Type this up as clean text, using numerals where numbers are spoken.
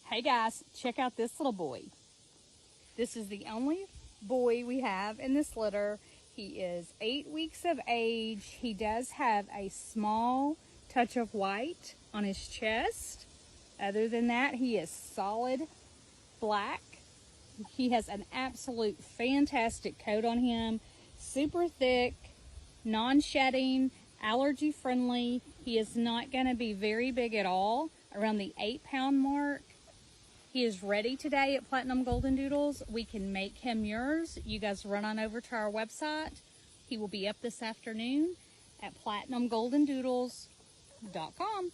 Hey guys, check out this little boy. This is the only boy we have in this litter. He is 8 weeks of age. He does have a small touch of white on his chest. Other than that, he is solid black. He has an absolute fantastic coat on him. Super thick, non-shedding, allergy friendly. He is not going to be very big at all, around the 8-pound mark. He is ready today at Platinum Golden Doodles. We can make him yours. You guys run on over to our website. He will be up this afternoon at platinumgoldendoodles.com.